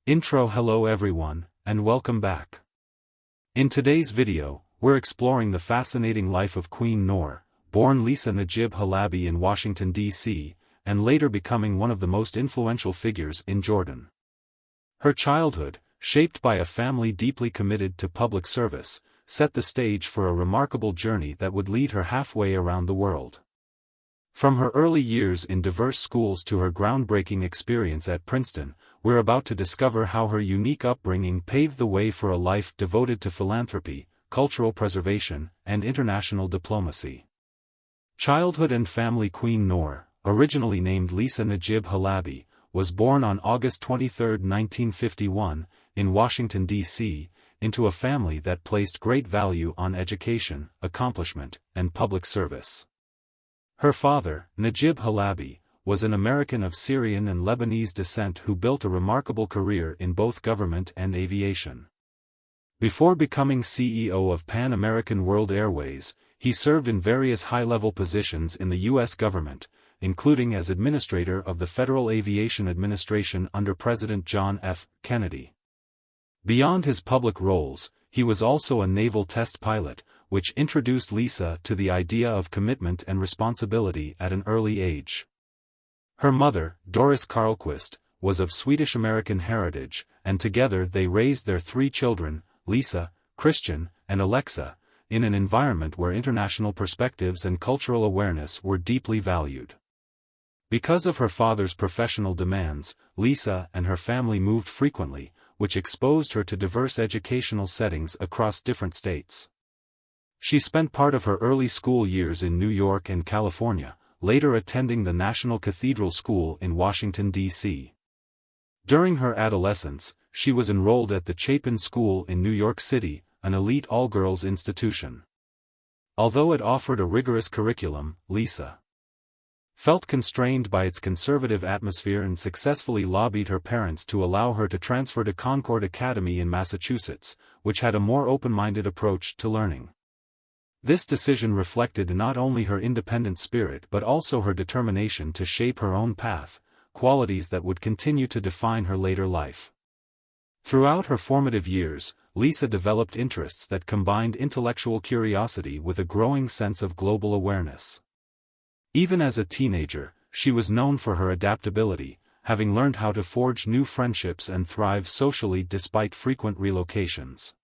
Hello everyone, and welcome back. In today's video, we're exploring the fascinating life of Queen Noor, born Lisa Najeeb Halaby in Washington, D.C., and later becoming one of the most influential figures in Jordan. Her childhood, shaped by a family deeply committed to public service, set the stage for a remarkable journey that would lead her halfway around the world. From her early years in diverse schools to her groundbreaking experience at Princeton, we're about to discover how her unique upbringing paved the way for a life devoted to philanthropy, cultural preservation, and international diplomacy. Childhood and family. Queen Noor, originally named Lisa Najeeb Halaby, was born on August 23, 1951, in Washington, D.C., into a family that placed great value on education, accomplishment, and public service. Her father, Najeeb Halaby, was an American of Syrian and Lebanese descent who built a remarkable career in both government and aviation. Before becoming CEO of Pan American World Airways, he served in various high-level positions in the U.S. government, including as administrator of the Federal Aviation Administration under President John F. Kennedy. Beyond his public roles, he was also a naval test pilot, which introduced Lisa to the idea of commitment and responsibility at an early age. Her mother, Doris Karlquist, was of Swedish-American heritage, and together they raised their three children, Lisa, Christian, and Alexa, in an environment where international perspectives and cultural awareness were deeply valued. Because of her father's professional demands, Lisa and her family moved frequently, which exposed her to diverse educational settings across different states. She spent part of her early school years in New York and California, later attending the National Cathedral School in Washington, D.C. During her adolescence, she was enrolled at the Chapin School in New York City, an elite all-girls institution. Although it offered a rigorous curriculum, Lisa felt constrained by its conservative atmosphere and successfully lobbied her parents to allow her to transfer to Concord Academy in Massachusetts, which had a more open-minded approach to learning. This decision reflected not only her independent spirit but also her determination to shape her own path, qualities that would continue to define her later life. Throughout her formative years, Lisa developed interests that combined intellectual curiosity with a growing sense of global awareness. Even as a teenager, she was known for her adaptability, having learned how to forge new friendships and thrive socially despite frequent relocations.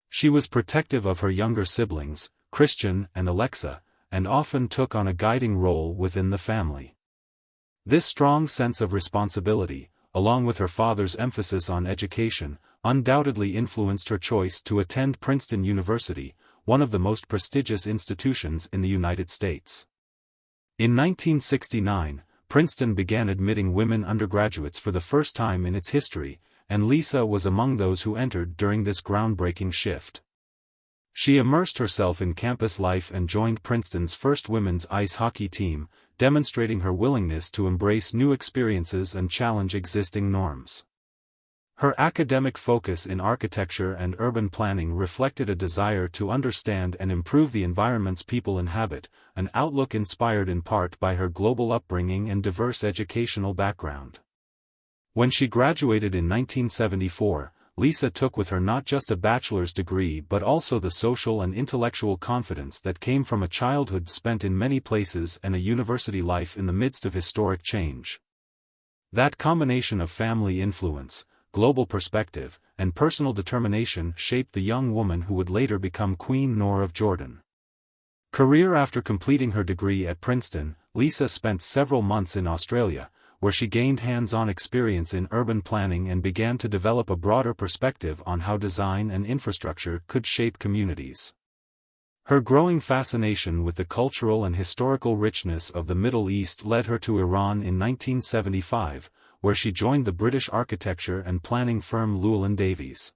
She was protective of her younger siblings, Christian and Alexa, and often took on a guiding role within the family. This strong sense of responsibility, along with her father's emphasis on education, undoubtedly influenced her choice to attend Princeton University, one of the most prestigious institutions in the United States. In 1969, Princeton began admitting women undergraduates for the first time in its history, and Lisa was among those who entered during this groundbreaking shift. She immersed herself in campus life and joined Princeton's first women's ice hockey team, demonstrating her willingness to embrace new experiences and challenge existing norms. Her academic focus in architecture and urban planning reflected a desire to understand and improve the environments people inhabit, an outlook inspired in part by her global upbringing and diverse educational background. When she graduated in 1974, Lisa took with her not just a bachelor's degree but also the social and intellectual confidence that came from a childhood spent in many places and a university life in the midst of historic change. That combination of family influence, global perspective, and personal determination shaped the young woman who would later become Queen Noor of Jordan. Career. After completing her degree at Princeton, Lisa spent several months in Australia, where she gained hands-on experience in urban planning and began to develop a broader perspective on how design and infrastructure could shape communities. Her growing fascination with the cultural and historical richness of the Middle East led her to Iran in 1975, where she joined the British architecture and planning firm Llewellyn Davies.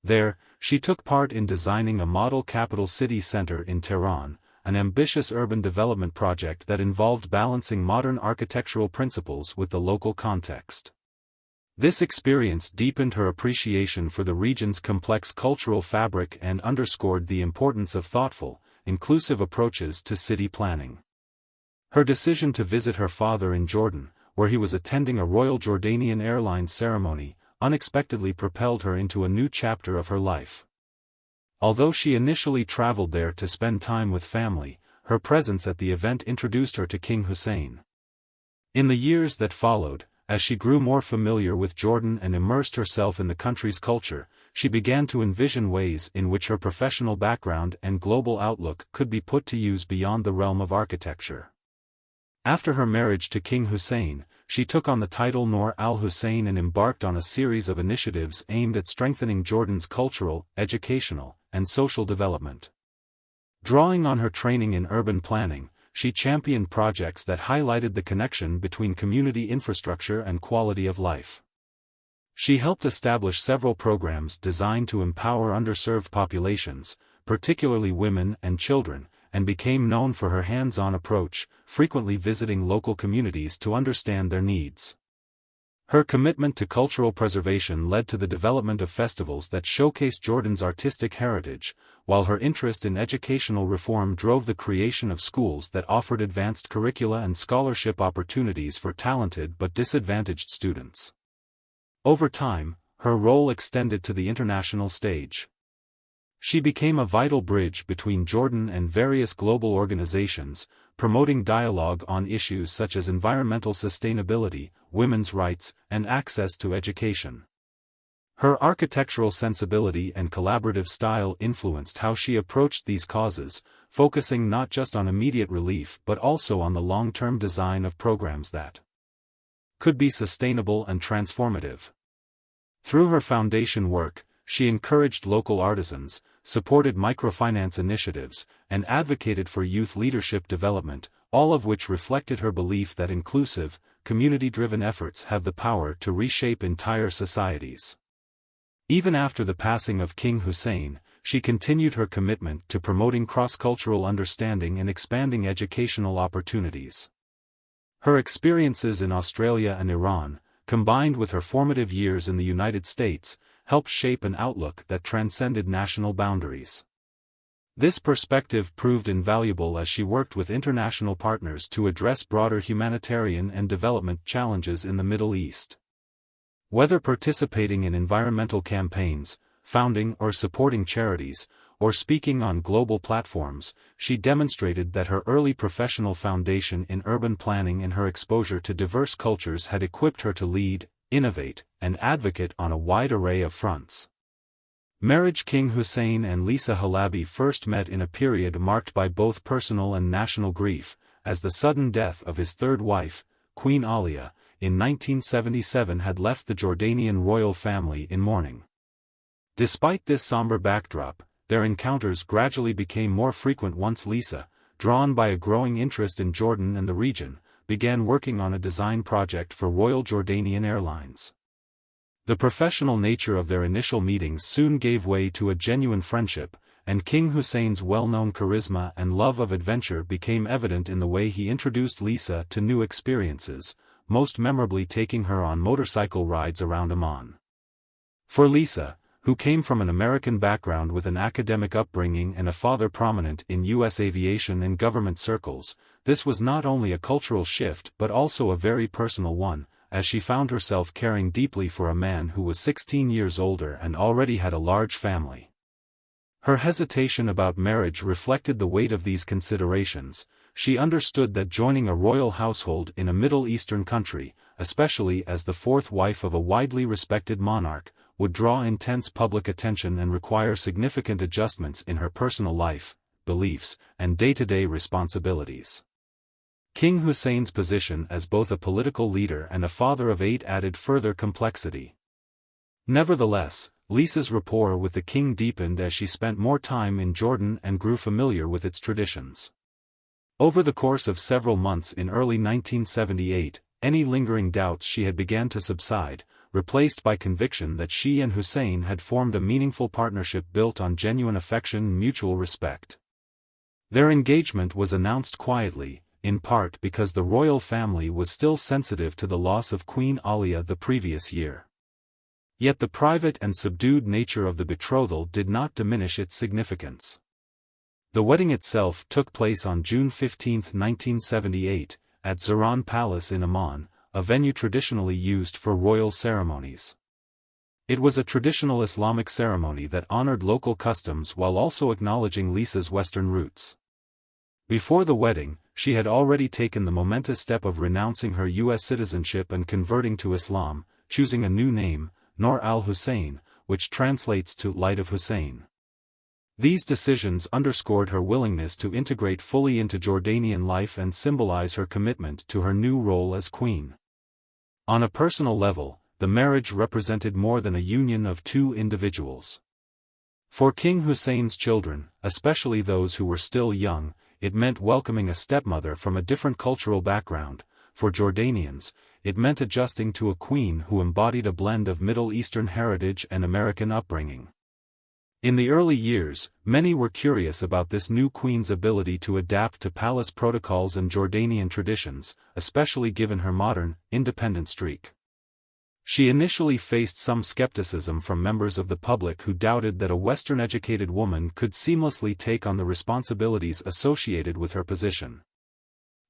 There, she took part in designing a model capital city center in Tehran, an ambitious urban development project that involved balancing modern architectural principles with the local context. This experience deepened her appreciation for the region's complex cultural fabric and underscored the importance of thoughtful, inclusive approaches to city planning. Her decision to visit her father in Jordan, where he was attending a Royal Jordanian Airlines ceremony, unexpectedly propelled her into a new chapter of her life. Although she initially traveled there to spend time with family, her presence at the event introduced her to King Hussein. In the years that followed, as she grew more familiar with Jordan and immersed herself in the country's culture, she began to envision ways in which her professional background and global outlook could be put to use beyond the realm of architecture. After her marriage to King Hussein, she took on the title Noor al-Hussein and embarked on a series of initiatives aimed at strengthening Jordan's cultural, educational, and social development. Drawing on her training in urban planning, she championed projects that highlighted the connection between community infrastructure and quality of life. She helped establish several programs designed to empower underserved populations, particularly women and children, and became known for her hands-on approach, frequently visiting local communities to understand their needs. Her commitment to cultural preservation led to the development of festivals that showcased Jordan's artistic heritage, while her interest in educational reform drove the creation of schools that offered advanced curricula and scholarship opportunities for talented but disadvantaged students. Over time, her role extended to the international stage. She became a vital bridge between Jordan and various global organizations, promoting dialogue on issues such as environmental sustainability, women's rights, and access to education. Her architectural sensibility and collaborative style influenced how she approached these causes, focusing not just on immediate relief but also on the long-term design of programs that could be sustainable and transformative. Through her foundation work, she encouraged local artisans, supported microfinance initiatives, and advocated for youth leadership development, all of which reflected her belief that inclusive, community-driven efforts have the power to reshape entire societies. Even after the passing of King Hussein, she continued her commitment to promoting cross-cultural understanding and expanding educational opportunities. Her experiences in Australia and Iran, combined with her formative years in the United States, helped shape an outlook that transcended national boundaries. This perspective proved invaluable as she worked with international partners to address broader humanitarian and development challenges in the Middle East. Whether participating in environmental campaigns, founding or supporting charities, or speaking on global platforms, she demonstrated that her early professional foundation in urban planning and her exposure to diverse cultures had equipped her to lead, innovate, and advocate on a wide array of fronts. Marriage. King Hussein and Lisa Halaby first met in a period marked by both personal and national grief, as the sudden death of his third wife, Queen Alia, in 1977 had left the Jordanian royal family in mourning. Despite this somber backdrop, their encounters gradually became more frequent once Lisa, drawn by a growing interest in Jordan and the region, began working on a design project for Royal Jordanian Airlines. The professional nature of their initial meetings soon gave way to a genuine friendship, and King Hussein's well-known charisma and love of adventure became evident in the way he introduced Lisa to new experiences, most memorably taking her on motorcycle rides around Amman. For Lisa, who came from an American background with an academic upbringing and a father prominent in U.S. aviation and government circles, this was not only a cultural shift but also a very personal one, as she found herself caring deeply for a man who was 16 years older and already had a large family. Her hesitation about marriage reflected the weight of these considerations. She understood that joining a royal household in a Middle Eastern country, especially as the fourth wife of a widely respected monarch, would draw intense public attention and require significant adjustments in her personal life, beliefs, and day-to-day responsibilities. King Hussein's position as both a political leader and a father of 8 added further complexity. Nevertheless, Lisa's rapport with the king deepened as she spent more time in Jordan and grew familiar with its traditions. Over the course of several months in early 1978, any lingering doubts she had began to subside, replaced by conviction that she and Hussein had formed a meaningful partnership built on genuine affection and mutual respect. Their engagement was announced quietly, in part because the royal family was still sensitive to the loss of Queen Alia the previous year. Yet the private and subdued nature of the betrothal did not diminish its significance. The wedding itself took place on June 15, 1978, at Zahran Palace in Amman, a venue traditionally used for royal ceremonies. It was a traditional Islamic ceremony that honored local customs while also acknowledging Lisa's Western roots. Before the wedding, she had already taken the momentous step of renouncing her U.S. citizenship and converting to Islam, choosing a new name, Noor al-Hussein, which translates to Light of Hussein. These decisions underscored her willingness to integrate fully into Jordanian life and symbolize her commitment to her new role as queen. On a personal level, the marriage represented more than a union of two individuals. For King Hussein's children, especially those who were still young, it meant welcoming a stepmother from a different cultural background. For Jordanians, it meant adjusting to a queen who embodied a blend of Middle Eastern heritage and American upbringing. In the early years, many were curious about this new queen's ability to adapt to palace protocols and Jordanian traditions, especially given her modern, independent streak. She initially faced some skepticism from members of the public who doubted that a Western-educated woman could seamlessly take on the responsibilities associated with her position.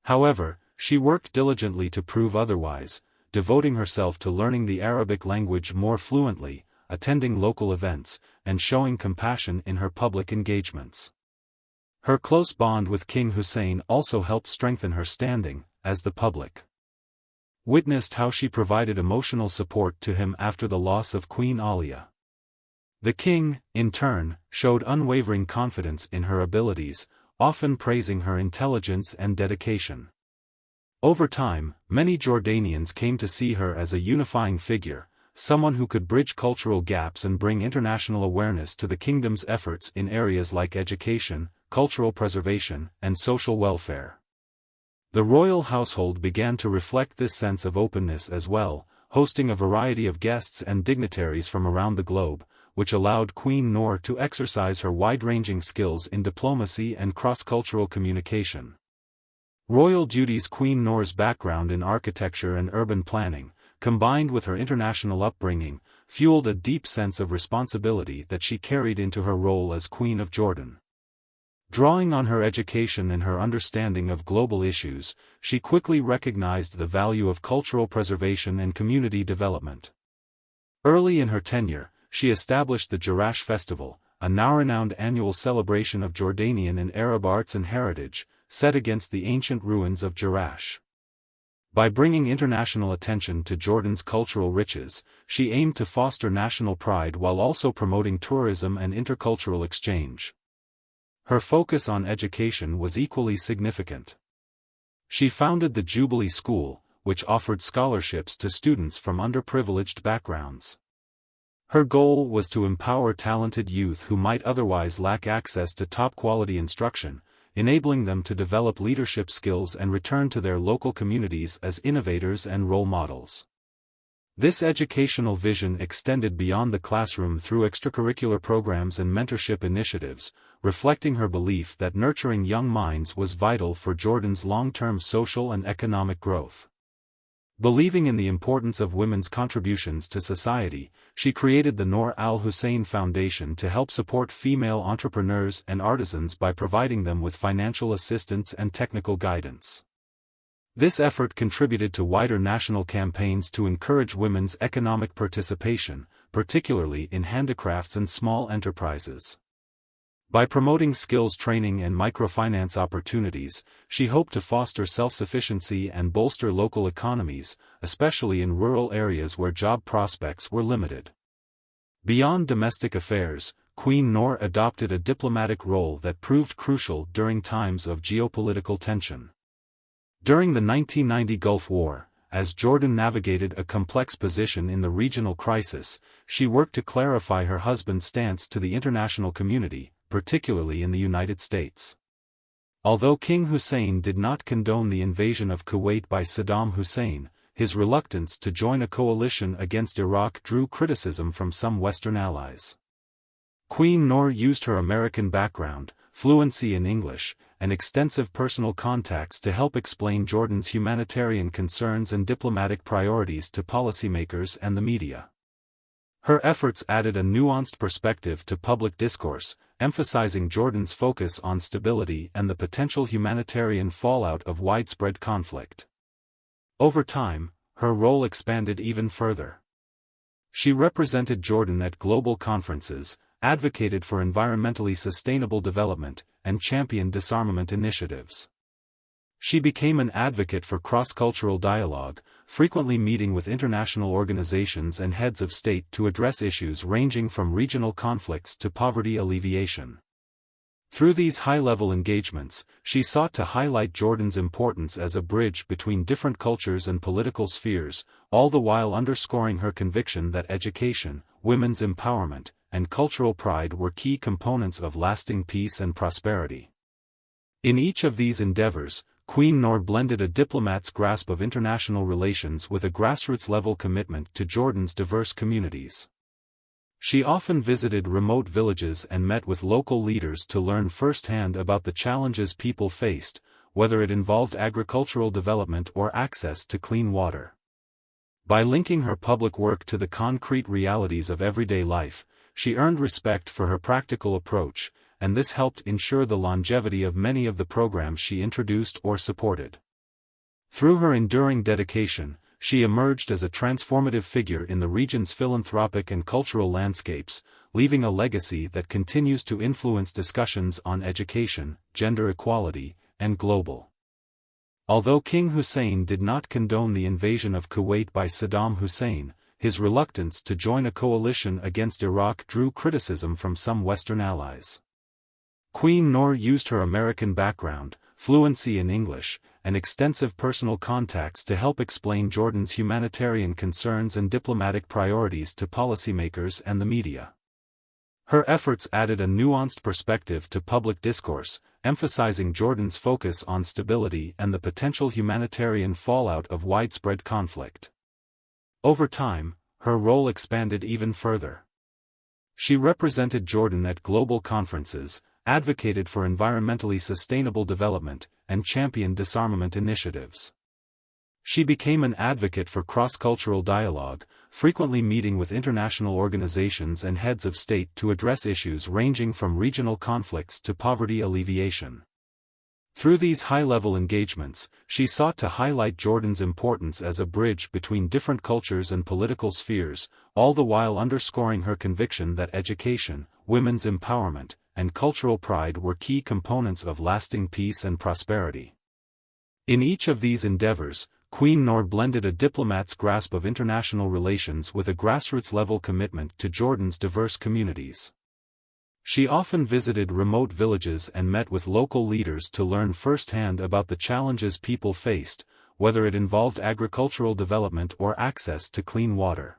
However, she worked diligently to prove otherwise, devoting herself to learning the Arabic language more fluently, attending local events, and showing compassion in her public engagements. Her close bond with King Hussein also helped strengthen her standing, as the public witnessed how she provided emotional support to him after the loss of Queen Alia. The king, in turn, showed unwavering confidence in her abilities, often praising her intelligence and dedication. Over time, many Jordanians came to see her as a unifying figure, someone who could bridge cultural gaps and bring international awareness to the kingdom's efforts in areas like education, cultural preservation, and social welfare. The royal household began to reflect this sense of openness as well, hosting a variety of guests and dignitaries from around the globe, which allowed Queen Noor to exercise her wide-ranging skills in diplomacy and cross-cultural communication. Royal duties. Queen Noor's background in architecture and urban planning, combined with her international upbringing, fueled a deep sense of responsibility that she carried into her role as Queen of Jordan. Drawing on her education and her understanding of global issues, she quickly recognized the value of cultural preservation and community development. Early in her tenure, she established the Jarash Festival, a now-renowned annual celebration of Jordanian and Arab arts and heritage, set against the ancient ruins of Jarash. By bringing international attention to Jordan's cultural riches, she aimed to foster national pride while also promoting tourism and intercultural exchange. Her focus on education was equally significant. She founded the Jubilee School, which offered scholarships to students from underprivileged backgrounds. Her goal was to empower talented youth who might otherwise lack access to top-quality instruction, enabling them to develop leadership skills and return to their local communities as innovators and role models. This educational vision extended beyond the classroom through extracurricular programs and mentorship initiatives, reflecting her belief that nurturing young minds was vital for Jordan's long-term social and economic growth. Believing in the importance of women's contributions to society, she created the Noor al-Hussein Foundation to help support female entrepreneurs and artisans by providing them with financial assistance and technical guidance. This effort contributed to wider national campaigns to encourage women's economic participation, particularly in handicrafts and small enterprises. By promoting skills training and microfinance opportunities, she hoped to foster self-sufficiency and bolster local economies, especially in rural areas where job prospects were limited. Beyond domestic affairs, Queen Noor adopted a diplomatic role that proved crucial during times of geopolitical tension. During the 1990 Gulf War, as Jordan navigated a complex position in the regional crisis, she worked to clarify her husband's stance to the international community, particularly in the United States. Although King Hussein did not condone the invasion of Kuwait by Saddam Hussein, his reluctance to join a coalition against Iraq drew criticism from some Western allies. Queen Noor used her American background, fluency in English, and extensive personal contacts to help explain Jordan's humanitarian concerns and diplomatic priorities to policymakers and the media. Her efforts added a nuanced perspective to public discourse, emphasizing Jordan's focus on stability and the potential humanitarian fallout of widespread conflict. Over time, her role expanded even further. She represented Jordan at global conferences, advocated for environmentally sustainable development, and championed disarmament initiatives. She became an advocate for cross-cultural dialogue, frequently meeting with international organizations and heads of state to address issues ranging from regional conflicts to poverty alleviation. Through these high-level engagements, she sought to highlight Jordan's importance as a bridge between different cultures and political spheres, all the while underscoring her conviction that education, women's empowerment, and cultural pride were key components of lasting peace and prosperity. In each of these endeavors, Queen Noor blended a diplomat's grasp of international relations with a grassroots-level commitment to Jordan's diverse communities. She often visited remote villages and met with local leaders to learn firsthand about the challenges people faced, whether it involved agricultural development or access to clean water. By linking her public work to the concrete realities of everyday life, she earned respect for her practical approach, and this helped ensure the longevity of many of the programs she introduced or supported. Through her enduring dedication, she emerged as a transformative figure in the region's philanthropic and cultural landscapes, leaving a legacy that continues to influence discussions on education, gender equality, and global. Although King Hussein did not condone the invasion of Kuwait by Saddam Hussein, his reluctance to join a coalition against Iraq drew criticism from some Western allies. Queen Noor used her American background, fluency in English, and extensive personal contacts to help explain Jordan's humanitarian concerns and diplomatic priorities to policymakers and the media. Her efforts added a nuanced perspective to public discourse, emphasizing Jordan's focus on stability and the potential humanitarian fallout of widespread conflict. Over time, her role expanded even further. She represented Jordan at global conferences, advocated for environmentally sustainable development, and championed disarmament initiatives. She became an advocate for cross-cultural dialogue, frequently meeting with international organizations and heads of state to address issues ranging from regional conflicts to poverty alleviation. Through these high-level engagements, she sought to highlight Jordan's importance as a bridge between different cultures and political spheres, all the while underscoring her conviction that education, women's empowerment, and cultural pride were key components of lasting peace and prosperity. In each of these endeavors, Queen Noor blended a diplomat's grasp of international relations with a grassroots-level commitment to Jordan's diverse communities. She often visited remote villages and met with local leaders to learn firsthand about the challenges people faced, whether it involved agricultural development or access to clean water.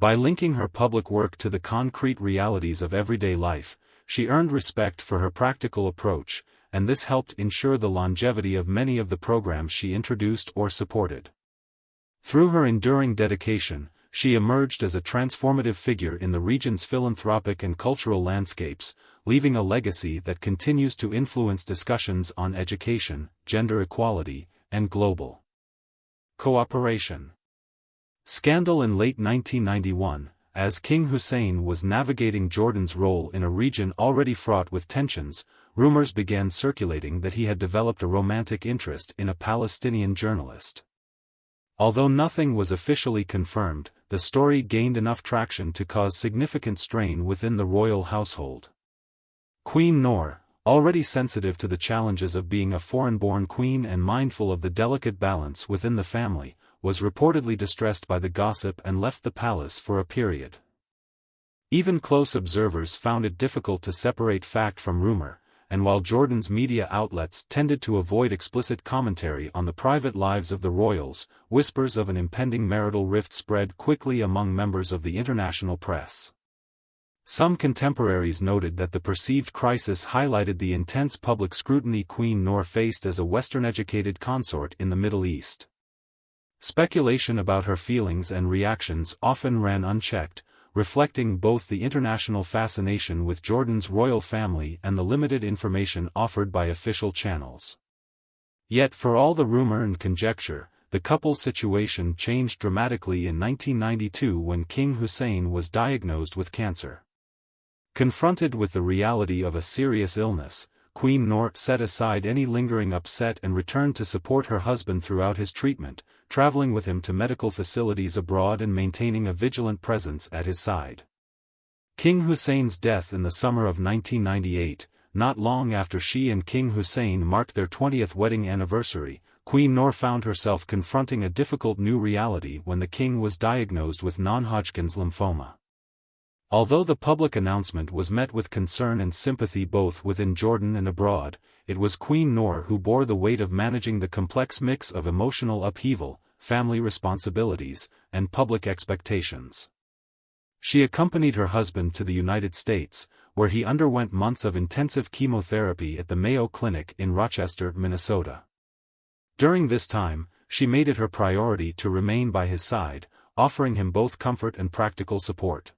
By linking her public work to the concrete realities of everyday life, she earned respect for her practical approach, and this helped ensure the longevity of many of the programs she introduced or supported. Through her enduring dedication, she emerged as a transformative figure in the region's philanthropic and cultural landscapes, leaving a legacy that continues to influence discussions on education, gender equality, and global cooperation. Scandal. In late 1991, as King Hussein was navigating Jordan's role in a region already fraught with tensions, rumors began circulating that he had developed a romantic interest in a Palestinian journalist. Although nothing was officially confirmed, the story gained enough traction to cause significant strain within the royal household. Queen Noor, already sensitive to the challenges of being a foreign-born queen and mindful of the delicate balance within the family, was reportedly distressed by the gossip and left the palace for a period. Even close observers found it difficult to separate fact from rumor, and while Jordan's media outlets tended to avoid explicit commentary on the private lives of the royals, whispers of an impending marital rift spread quickly among members of the international press. Some contemporaries noted that the perceived crisis highlighted the intense public scrutiny Queen Noor faced as a Western-educated consort in the Middle East. Speculation about her feelings and reactions often ran unchecked, reflecting both the international fascination with Jordan's royal family and the limited information offered by official channels. Yet for all the rumor and conjecture, the couple's situation changed dramatically in 1992 when King Hussein was diagnosed with cancer. Confronted with the reality of a serious illness, Queen Noor set aside any lingering upset and returned to support her husband throughout his treatment, traveling with him to medical facilities abroad and maintaining a vigilant presence at his side. King Hussein's death in the summer of 1998, not long after she and King Hussein marked their 20th wedding anniversary, Queen Noor found herself confronting a difficult new reality when the king was diagnosed with non-Hodgkin's lymphoma. Although the public announcement was met with concern and sympathy both within Jordan and abroad, it was Queen Noor who bore the weight of managing the complex mix of emotional upheaval, family responsibilities, and public expectations. She accompanied her husband to the United States, where he underwent months of intensive chemotherapy at the Mayo Clinic in Rochester, Minnesota. During this time, she made it her priority to remain by his side, offering him both comfort and practical support.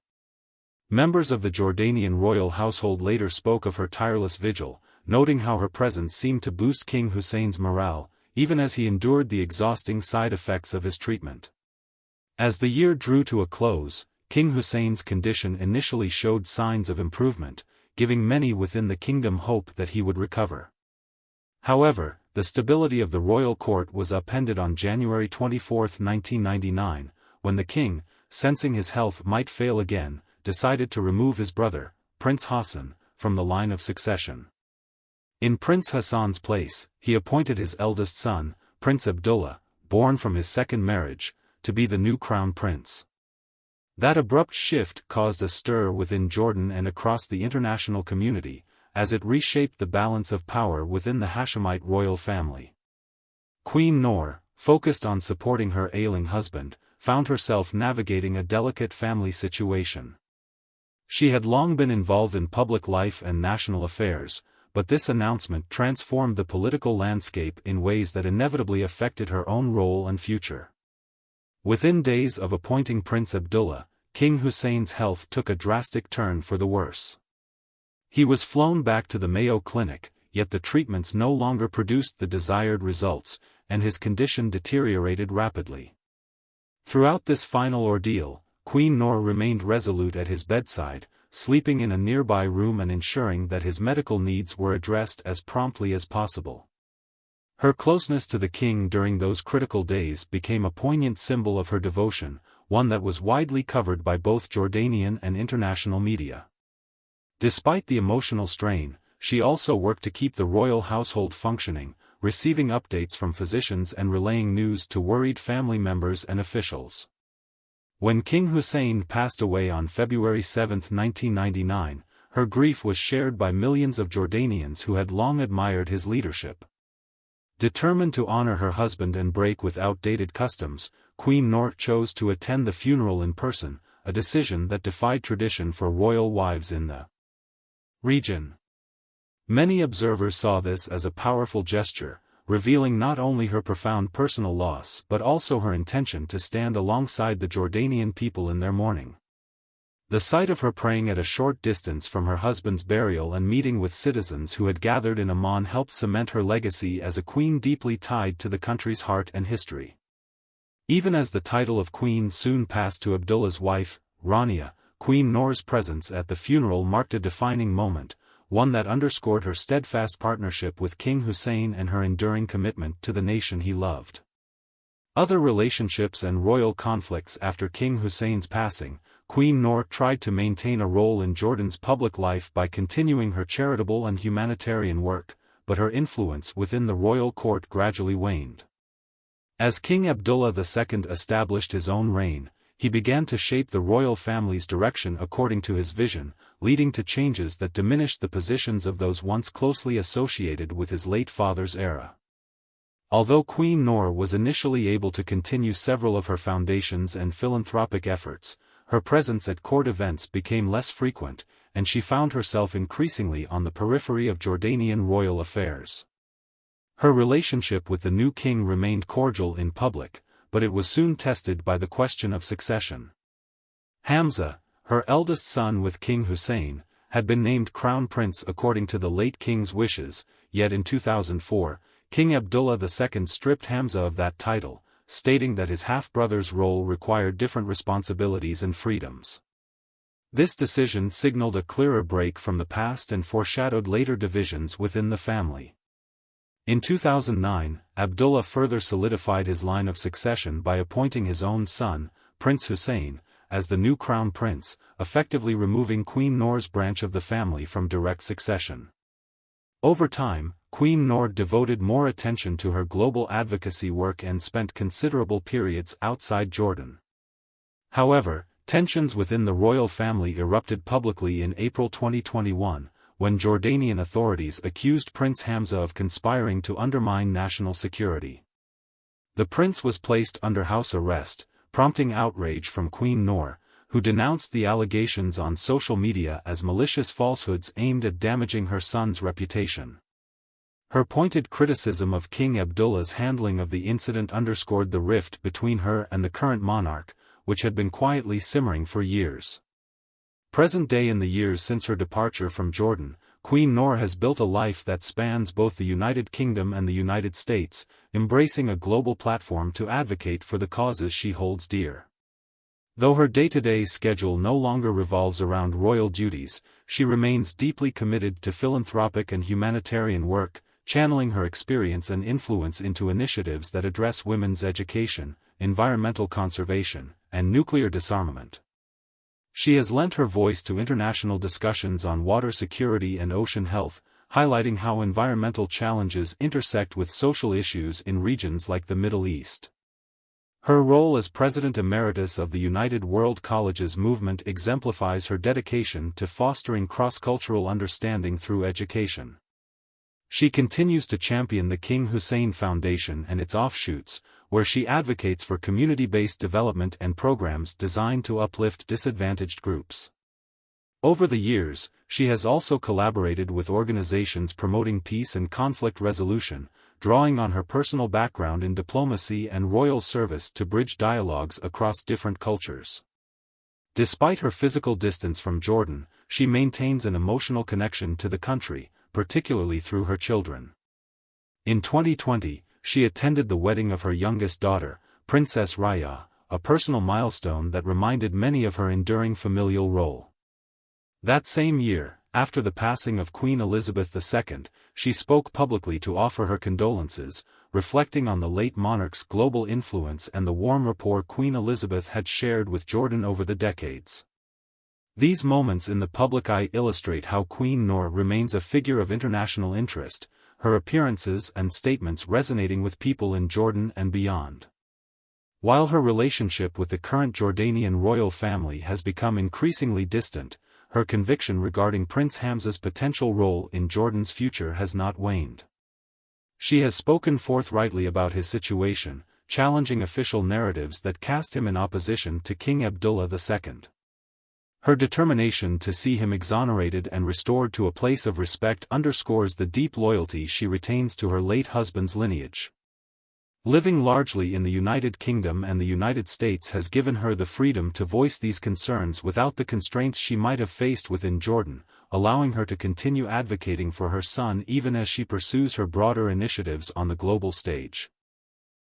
Members of the Jordanian royal household later spoke of her tireless vigil, noting how her presence seemed to boost King Hussein's morale, even as he endured the exhausting side effects of his treatment. As the year drew to a close, King Hussein's condition initially showed signs of improvement, giving many within the kingdom hope that he would recover. However, the stability of the royal court was upended on January 24, 1999, when the king, sensing his health might fail again, decided to remove his brother, Prince Hassan, from the line of succession. In Prince Hassan's place, he appointed his eldest son, Prince Abdullah, born from his second marriage, to be the new crown prince. That abrupt shift caused a stir within Jordan and across the international community, as it reshaped the balance of power within the Hashemite royal family. Queen Noor, focused on supporting her ailing husband, found herself navigating a delicate family situation. She had long been involved in public life and national affairs, but this announcement transformed the political landscape in ways that inevitably affected her own role and future. Within days of appointing Prince Abdullah, King Hussein's health took a drastic turn for the worse. He was flown back to the Mayo Clinic, yet the treatments no longer produced the desired results, and his condition deteriorated rapidly. Throughout this final ordeal, Queen Noor remained resolute at his bedside, sleeping in a nearby room and ensuring that his medical needs were addressed as promptly as possible. Her closeness to the king during those critical days became a poignant symbol of her devotion, one that was widely covered by both Jordanian and international media. Despite the emotional strain, she also worked to keep the royal household functioning, receiving updates from physicians and relaying news to worried family members and officials. When King Hussein passed away on February 7, 1999, her grief was shared by millions of Jordanians who had long admired his leadership. Determined to honor her husband and break with outdated customs, Queen Noor chose to attend the funeral in person, a decision that defied tradition for royal wives in the region. Many observers saw this as a powerful gesture, revealing not only her profound personal loss but also her intention to stand alongside the Jordanian people in their mourning. The sight of her praying at a short distance from her husband's burial and meeting with citizens who had gathered in Amman helped cement her legacy as a queen deeply tied to the country's heart and history. Even as the title of queen soon passed to Abdullah's wife, Rania, Queen Noor's presence at the funeral marked a defining moment, one that underscored her steadfast partnership with King Hussein and her enduring commitment to the nation he loved. Other relationships and royal conflicts. After King Hussein's passing, Queen Noor tried to maintain a role in Jordan's public life by continuing her charitable and humanitarian work, but her influence within the royal court gradually waned. As King Abdullah II established his own reign, he began to shape the royal family's direction according to his vision, leading to changes that diminished the positions of those once closely associated with his late father's era. Although Queen Noor was initially able to continue several of her foundations and philanthropic efforts, her presence at court events became less frequent, and she found herself increasingly on the periphery of Jordanian royal affairs. Her relationship with the new king remained cordial in public, but it was soon tested by the question of succession. Hamzah, her eldest son with King Hussein, had been named crown prince according to the late king's wishes, yet in 2004, King Abdullah II stripped Hamzah of that title, stating that his half-brother's role required different responsibilities and freedoms. This decision signaled a clearer break from the past and foreshadowed later divisions within the family. In 2009, Abdullah further solidified his line of succession by appointing his own son, Prince Hussein, as the new crown prince, effectively removing Queen Noor's branch of the family from direct succession. Over time, Queen Noor devoted more attention to her global advocacy work and spent considerable periods outside Jordan. However, tensions within the royal family erupted publicly in April 2021, when Jordanian authorities accused Prince Hamzah of conspiring to undermine national security. The prince was placed under house arrest, prompting outrage from Queen Noor, who denounced the allegations on social media as malicious falsehoods aimed at damaging her son's reputation. Her pointed criticism of King Abdullah's handling of the incident underscored the rift between her and the current monarch, which had been quietly simmering for years. Present day, in the years since her departure from Jordan, Queen Noor has built a life that spans both the United Kingdom and the United States, embracing a global platform to advocate for the causes she holds dear. Though her day-to-day schedule no longer revolves around royal duties, she remains deeply committed to philanthropic and humanitarian work, channeling her experience and influence into initiatives that address women's education, environmental conservation, and nuclear disarmament. She has lent her voice to international discussions on water security and ocean health, highlighting how environmental challenges intersect with social issues in regions like the Middle East. Her role as President Emeritus of the United World Colleges movement exemplifies her dedication to fostering cross-cultural understanding through education. She continues to champion the King Hussein Foundation and its offshoots, where she advocates for community-based development and programs designed to uplift disadvantaged groups. Over the years, she has also collaborated with organizations promoting peace and conflict resolution, drawing on her personal background in diplomacy and royal service to bridge dialogues across different cultures. Despite her physical distance from Jordan, she maintains an emotional connection to the country, particularly through her children. In 2020, she attended the wedding of her youngest daughter, Princess Raya, a personal milestone that reminded many of her enduring familial role. That same year, after the passing of Queen Elizabeth II, she spoke publicly to offer her condolences, reflecting on the late monarch's global influence and the warm rapport Queen Elizabeth had shared with Jordan over the decades. These moments in the public eye illustrate how Queen Noor remains a figure of international interest, her appearances and statements resonating with people in Jordan and beyond. While her relationship with the current Jordanian royal family has become increasingly distant, her conviction regarding Prince Hamzah's potential role in Jordan's future has not waned. She has spoken forthrightly about his situation, challenging official narratives that cast him in opposition to King Abdullah II. Her determination to see him exonerated and restored to a place of respect underscores the deep loyalty she retains to her late husband's lineage. Living largely in the United Kingdom and the United States has given her the freedom to voice these concerns without the constraints she might have faced within Jordan, allowing her to continue advocating for her son even as she pursues her broader initiatives on the global stage.